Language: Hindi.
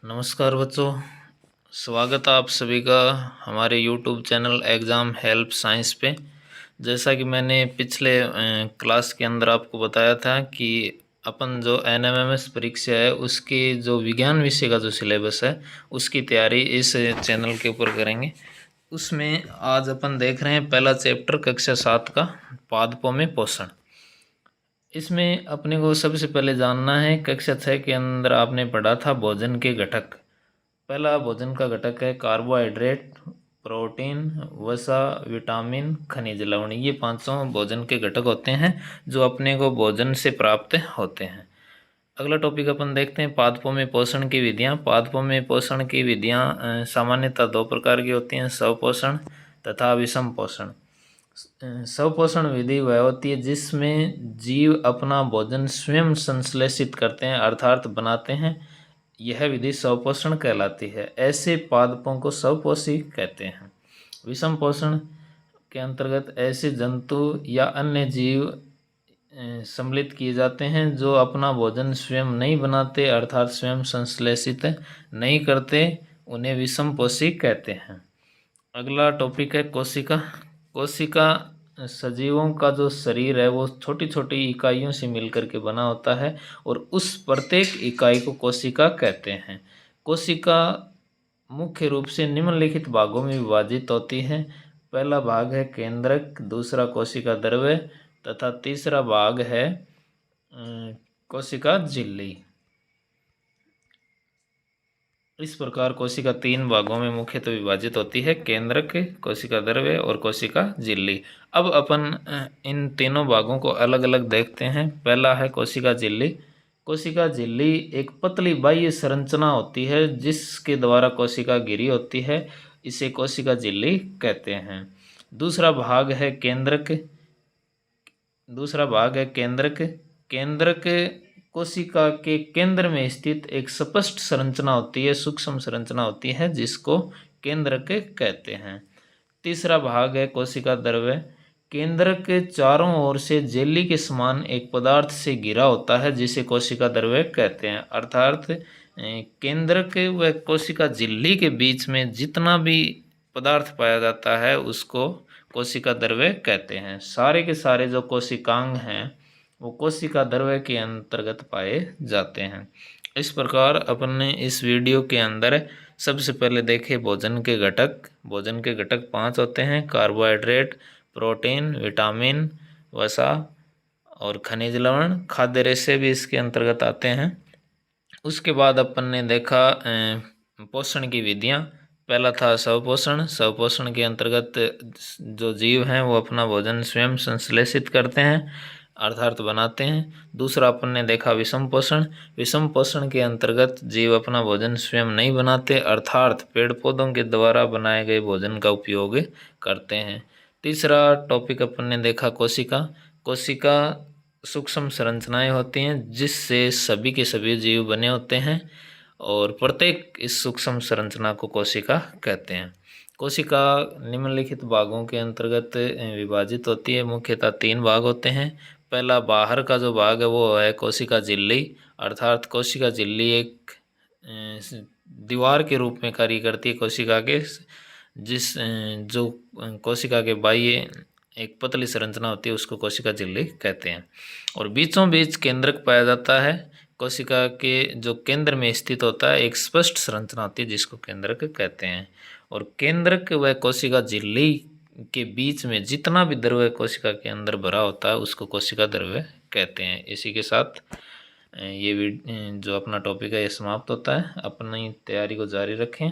नमस्कार बच्चों, स्वागत है आप सभी का हमारे YouTube channel exam help science पे। जैसा कि मैंने पिछले क्लास के अंदर आपको बताया था कि अपन जो NMMS परीक्षा है उसकी जो विज्ञान विषय का जो सिलेबस है उसकी तैयारी इस चैनल के ऊपर करेंगे। उसमें आज अपन देख रहे हैं पहला चैप्टर कक्षा 7 का पादपों में पोषण। इसमें अपने को सबसे पहले जानना है, कक्षा 6 के अंदर आपने पढ़ा था भोजन के घटक। पहला भोजन का घटक है कार्बोहाइड्रेट, प्रोटीन, वसा, विटामिन, खनिज लवण। ये पांचों भोजन के घटक होते हैं जो अपने को भोजन से प्राप्त होते हैं। अगला टॉपिक अपन देखते हैं पादपों में पोषण की विधियां। पादपों में पोषण की विधियां सामान्यतः दो प्रकार की होती हैं, स्वपोषण तथा विषम पोषण। स्वपोषण विधि वह होती है जिसमें जीव अपना भोजन स्वयं संश्लेषित करते हैं अर्थात बनाते हैं। यह विधि स्वपोषण कहलाती है। ऐसे पादपों को स्वपोषी कहते हैं। विषम पोषण के अंतर्गत ऐसे जंतु या अन्य जीव सम्मिलित किए जाते हैं जो अपना भोजन स्वयं नहीं बनाते अर्थात स्वयं संश्लेषित नहीं करते, उन्हें विषम पोषी कहते हैं। अगला टॉपिक है कोशिका। कोशिका सजीवों का जो शरीर है वो छोटी छोटी इकाइयों से मिलकर के बना होता है और उस प्रत्येक इकाई को कोशिका कहते हैं। कोशिका मुख्य रूप से निम्नलिखित भागों में विभाजित होती है। पहला भाग है केंद्रक, दूसरा कोशिका द्रव्य तथा तीसरा भाग है कोशिका झिल्ली। इस प्रकार कोशिका तीन भागों में मुख्यतः विभाजित होती है, केंद्रक, कोशिका द्रव्य और कोशिका झिल्ली। अब अपन इन तीनों भागों को अलग अलग देखते हैं। पहला है कोशिका झिल्ली। कोशिका झिल्ली एक पतली बाह्य संरचना होती है जिसके द्वारा कोशिका घिरी होती है, इसे कोशिका झिल्ली कहते हैं। दूसरा भाग है केंद्रक। केंद्रक कोशिका के केंद्र में स्थित एक स्पष्ट संरचना होती है, सूक्ष्म संरचना होती है जिसको केंद्रक कहते हैं। तीसरा भाग है कोशिका द्रव्य। केंद्रक के चारों ओर से जेली के समान एक पदार्थ से घिरा होता है जिसे कोशिका द्रव्य कहते हैं। अर्थात केंद्रक व कोशिका झिल्ली के बीच में जितना भी पदार्थ पाया जाता है उसको कोशिका द्रव्य कहते हैं। सारे के सारे जो कोशिकांग हैं वो कोशिका द्रव्य के अंतर्गत पाए जाते हैं। इस प्रकार अपन ने इस वीडियो के अंदर सबसे पहले देखे भोजन के घटक। भोजन के घटक 5 होते हैं, कार्बोहाइड्रेट, प्रोटीन, विटामिन, वसा और खनिज लवण। खाद्य रेशे भी इसके अंतर्गत आते हैं। उसके बाद अपन ने देखा पोषण की विधियाँ। पहला था स्वपोषण। स्वपोषण के अंतर्गत जो जीव हैं वो अपना भोजन स्वयं संश्लेषित करते हैं अर्थात बनाते हैं। दूसरा अपन ने देखा विषम पोषण। विषम पोषण के अंतर्गत जीव अपना भोजन स्वयं नहीं बनाते अर्थात पेड़ पौधों के द्वारा बनाए गए भोजन का उपयोग करते हैं। तीसरा टॉपिक अपन ने देखा कोशिका। कोशिका सूक्ष्म संरचनाएं होती हैं जिससे सभी के सभी जीव बने होते हैं और प्रत्येक इस सूक्ष्म संरचना को कोशिका कहते हैं। कोशिका निम्नलिखित भागों के अंतर्गत विभाजित होती है। मुख्यतः 3 भाग होते हैं। पहला बाहर का जो भाग है वो है कोशिका झिल्ली। अर्थात कोशिका झिल्ली एक दीवार के रूप में कार्य करती है कोशिका के, जो कोशिका के बाह्य एक पतली संरचना होती है उसको कोशिका झिल्ली कहते हैं। और बीचों बीच केंद्रक पाया जाता है। कोशिका के जो केंद्र में स्थित होता है एक स्पष्ट संरचना होती है जिसको केंद्रक कहते हैं। और केंद्रक व कोशिका झिल्ली के बीच में जितना भी द्रव्य कोशिका के अंदर भरा होता है उसको कोशिका द्रव्य कहते हैं। इसी के साथ ये जो अपना टॉपिक है ये समाप्त होता है। अपनी तैयारी को जारी रखें।